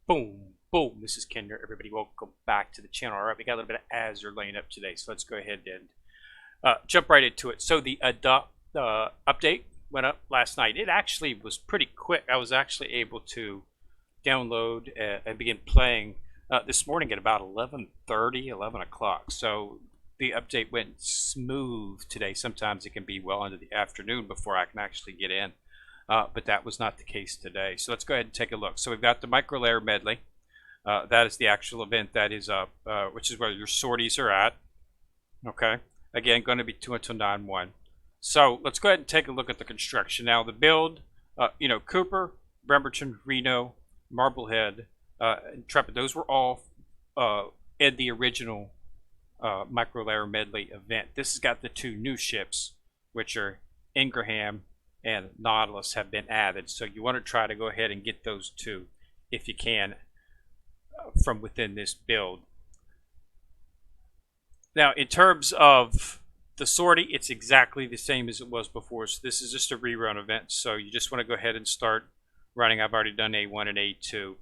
Boom, boom. This is Kinder. Everybody, welcome back to the channel. All right, we got a little bit of Azur laying up today, so let's go ahead and jump right into it. So the update went up last night. It actually was pretty quick. I was actually able to download and begin playing this morning at about 11:30, 11 o'clock. So the update went smooth today. Sometimes it can be well into the afternoon before I can actually get in. But that was not the case today. So let's go ahead and take a look. So we've got the Microlayer Medley. That is the actual event that is up, which is where your sorties are at. Okay. Again, going to be 2 until 9/1. So let's go ahead and take a look at the construction. Now the build, Cooper, Bremerton, Reno, Marblehead, Intrepid, those were all in the original Microlayer Medley event. This has got the two new ships, which are Ingraham and Nautilus have been added. So you want to try to go ahead and get those two if you can from within this build. Now in terms of the sortie, it's exactly the same as it was before. So this is just a rerun event. So you just want to go ahead and start running. I've already done A1 and A2.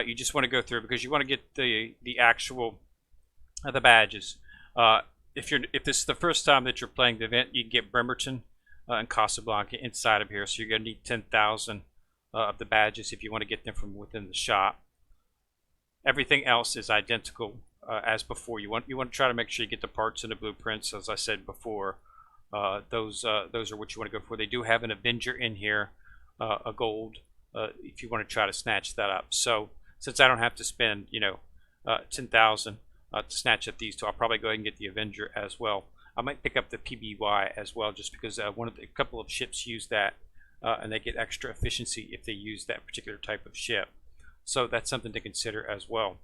You just want to go through because you want to get the actual the badges. If this is the first time that you're playing the event, you can get Bremerton and Casablanca inside of here, so you're going to need 10,000 of the badges if you want to get them from within the shop. Everything else is identical as before. You want to try to make sure you get the parts and the blueprints, as I said before. Those are what you want to go for. They do have an Avenger in here, a gold, if you want to try to snatch that up. So since I don't have to spend 10,000 to snatch up these two, I'll probably go ahead and get the Avenger as well. I might pick up the PBY as well, just because a couple of ships use that, and they get extra efficiency if they use that particular type of ship. So that's something to consider as well.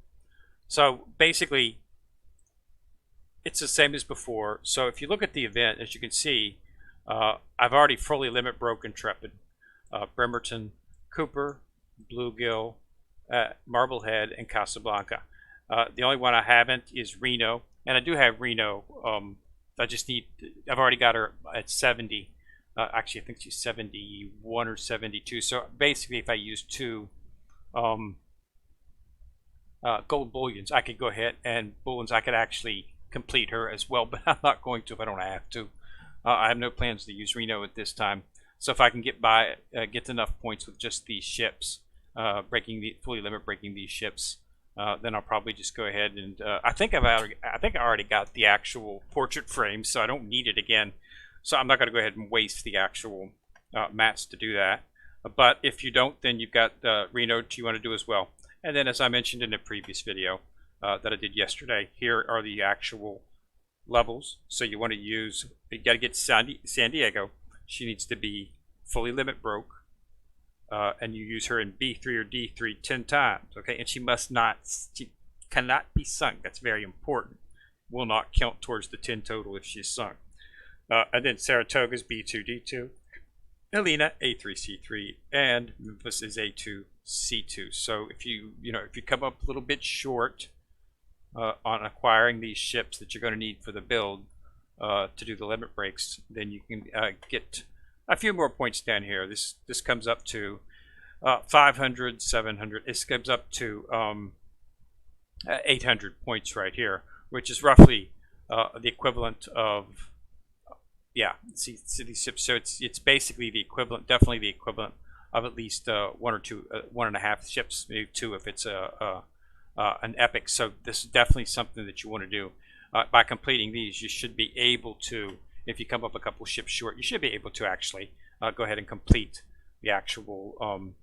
So basically, it's the same as before. So if you look at the event, as you can see, I've already fully limit broke Intrepid, Bremerton, Cooper, Bluegill, Marblehead, and Casablanca. The only one I haven't is Reno, and I do have Reno. I've already got her at 70. Actually, I think she's 71 or 72. So basically, if I use two gold bullions, I could go ahead and I could actually complete her as well, but I'm not going to if I don't have to. I have no plans to use Reno at this time. So if I can get enough points with just these ships, fully limit breaking these ships, then I'll probably just go ahead and I think I already got the actual portrait frame, so I don't need it again. So I'm not going to go ahead and waste the actual mats to do that. But if you don't, then you've got Reno you want to do as well. And then, as I mentioned in the previous video that I did yesterday, here are the actual levels. So you want to you got to get San Diego. She needs to be fully limit broke. And you use her in B3 or D3 10 times, okay? And she cannot be sunk. That's very important. Will not count towards the 10 total if she's sunk. And then Saratoga's B2 D2, Helena A3 C3, and Memphis is A2 C2. So if you come up a little bit short on acquiring these ships that you're going to need for the build to do the limit breaks, then you can get a few more points down here. This comes up to 500, 700. This comes up to 800 points right here, which is roughly the equivalent of see these ships. So it's basically the equivalent, definitely the equivalent of at least one and a half ships, maybe two if it's an epic. So this is definitely something that you want to do. By completing these, you should be able to. If you come up a couple ships short, you should be able to actually go ahead and complete the actual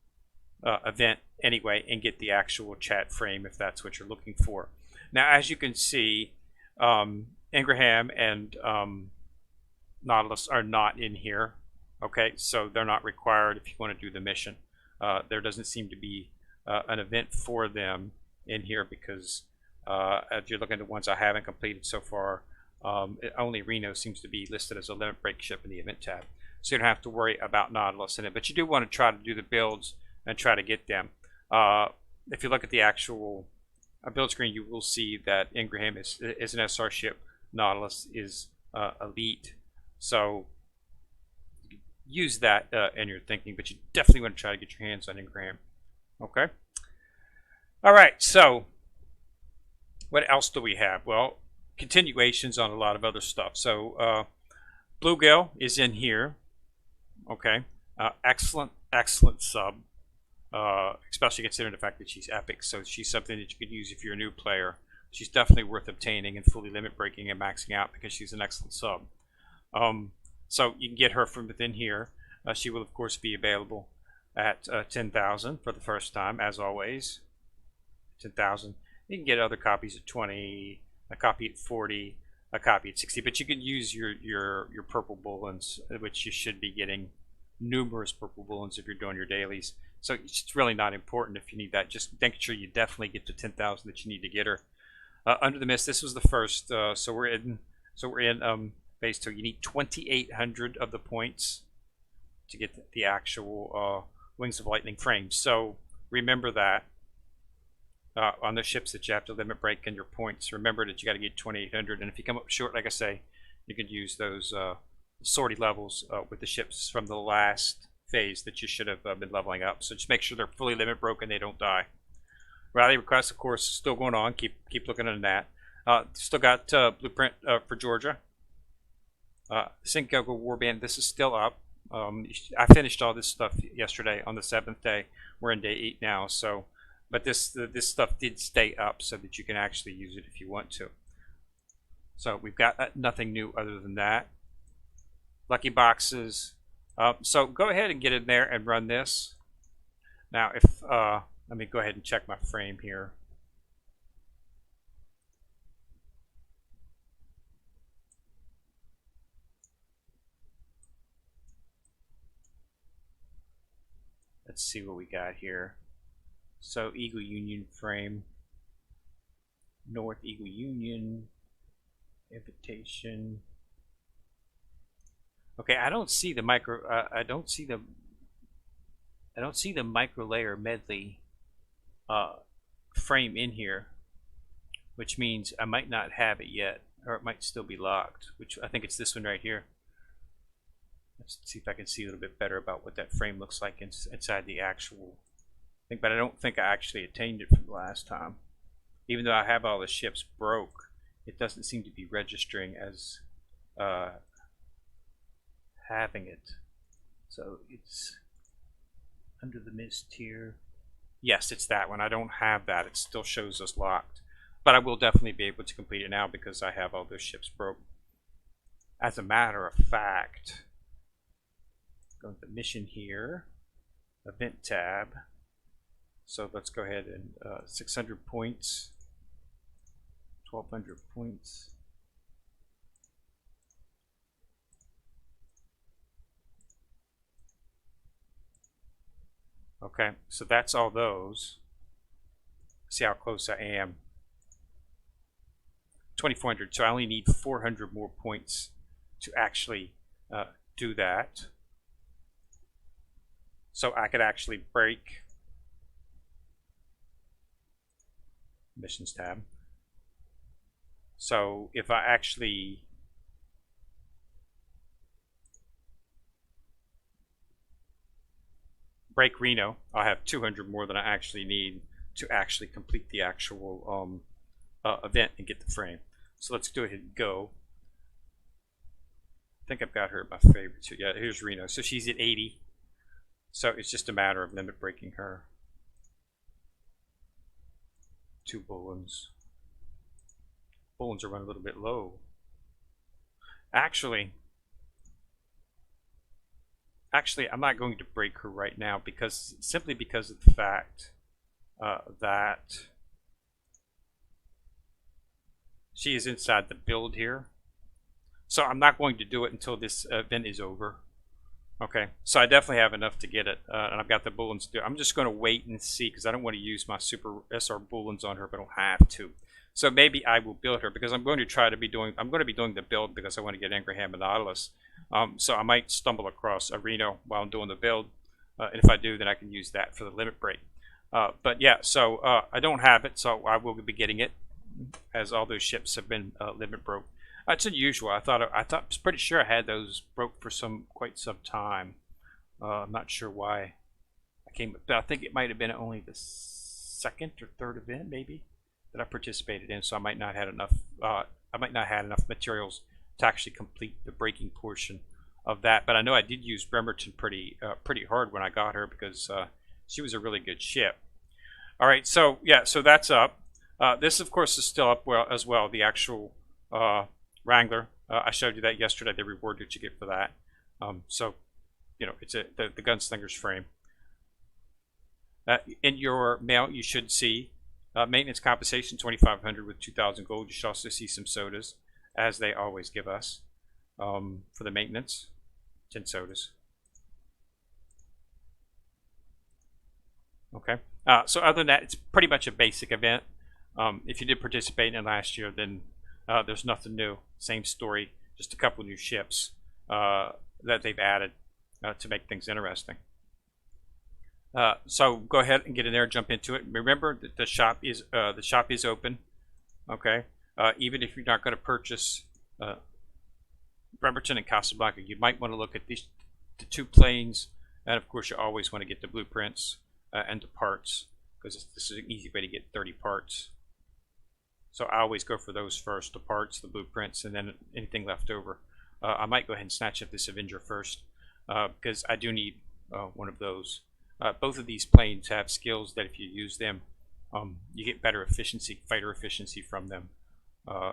event anyway and get the actual chat frame if that's what you're looking for. Now, as you can see, Ingraham and Nautilus are not in here. Okay, so they're not required if you want to do the mission. There doesn't seem to be an event for them in here because if you're looking at the ones I haven't completed so far, only Reno seems to be listed as a limit break ship in the event tab, so you don't have to worry about Nautilus in it. But you do want to try to do the builds and try to get them. If you look at the actual build screen, you will see that Ingraham is an SR ship, Nautilus is elite. So use that in your thinking, but you definitely want to try to get your hands on Ingraham. Okay. All right, so what else do we have? Well, continuations on a lot of other stuff. So Bluegill is in here. Okay, excellent sub. Especially considering the fact that she's epic. So she's something that you could use if you're a new player. She's definitely worth obtaining and fully limit breaking and maxing out because she's an excellent sub. So you can get her from within here. She will of course be available at 10,000 for the first time, as always. 10,000. You can get other copies at 20, a copy at 40, a copy at 60. But you can use your purple bullets, which you should be getting numerous purple bullets if you're doing your dailies. So it's really not important if you need that. Just make sure you definitely get the 10,000 that you need to get her. Under the Mist, this was the first. So we're in phase 2. You need 2,800 of the points to get the actual Wings of Lightning frames. So remember that on the ships that you have to limit break and your points. Remember that you got to get 2,800. And if you come up short, like I say, you can use those sortie levels with the ships from the last phase that you should have been leveling up. So just make sure they're fully limit broken, they don't die. Rally requests, of course, still going on. Keep looking at that. Still got blueprint for Georgia. Cinco Warband, this is still up. I finished all this stuff yesterday on the 7th day. We're in day 8 now, so but this stuff did stay up so that you can actually use it if you want to. So we've got nothing new other than that. Lucky boxes. So go ahead and get in there and run this. Now, if let me go ahead and check my frame here. Let's see what we got here. So Eagle Union frame, North Eagle Union, invitation. Okay, I don't see the I don't see the Microlayer Medley frame in here, which means I might not have it yet, or it might still be locked. Which I think it's this one right here. Let's see if I can see a little bit better about what that frame looks like inside the actual thing. But I don't think I actually attained it from the last time. Even though I have all the ships broke, it doesn't seem to be registering as having it. So it's Under the Mist here. Yes, it's that one. I don't have that. It still shows us locked. But I will definitely be able to complete it now because I have all those ships broke. As a matter of fact, go to the mission here, event tab. So let's go ahead and 600 points, 1,200 points. Okay, so that's all those. See how close I am. 2,400, so I only need 400 more points to actually do that. So I could actually break missions tab. So if I actually break Reno, I'll have 200 more than I actually need to actually complete the actual event and get the frame. So let's go ahead and go. I think I've got her at my favorites here. Yeah, here's Reno. So she's at 80. So it's just a matter of limit breaking her. 2 bullets. Bullets are running a little bit low. Actually, I'm not going to break her right now because simply because of the fact that she is inside the build here. So I'm not going to do it until this event is over. Okay, so I definitely have enough to get it, and I've got the bullets to do. I'm just going to wait and see because I don't want to use my super SR bullets on her if I don't have to. So maybe I will build her because I'm going to try to be doing. I'm going to be doing the build because I want to get Ingraham and Nautilus. So I might stumble across a Reno while I'm doing the build, and if I do, then I can use that for the limit break. But yeah, so I don't have it, so I will be getting it, as all those ships have been limit broke. It's unusual. I was pretty sure I had those broke for quite some time. I'm not sure why I came, but I think it might have been only the second or third event maybe that I participated in, so I might not have enough. I might not have enough materials to actually complete the breaking portion of that. But I know I did use Bremerton pretty hard when I got her, because she was a really good ship. All right, so yeah, so that's up. This, of course, is still up as well. The actual Wrangler. I showed you that yesterday. The reward that you get for that. So, you know, it's the gunslinger's frame. In your mail, you should see maintenance compensation 2,500 with 2,000 gold. You should also see some sodas, as they always give us for the maintenance. 10 sodas. Okay. So other than that, it's pretty much a basic event. If you did participate in it last year, then there's nothing new. Same story, just a couple new ships that they've added to make things interesting. So go ahead and get in there, jump into it. Remember that the shop is open. Okay, even if you're not going to purchase Bremerton and Casablanca, you might want to look at the 2 planes, and of course you always want to get the blueprints and the parts, because this is an easy way to get 30 parts. So I always go for those first, the parts, the blueprints, and then anything left over. I might go ahead and snatch up this Avenger first, because I do need one of those. Both of these planes have skills that if you use them, you get better efficiency, fighter efficiency from them.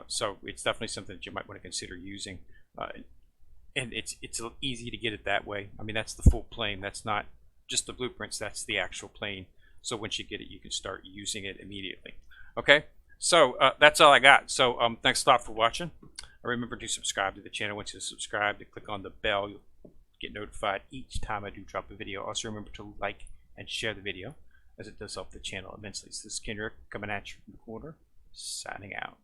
So it's definitely something that you might want to consider using. And it's easy to get it that way. I mean, that's the full plane. That's not just the blueprints. That's the actual plane. So once you get it, you can start using it immediately. Okay, so that's all I got. So thanks a lot for watching. Remember to subscribe to the channel. Once you subscribe, to click on the bell. You'll get notified each time I do drop a video. Also remember to like and share the video, as it does help the channel immensely. So this is Kendrick coming at you from the corner, signing out.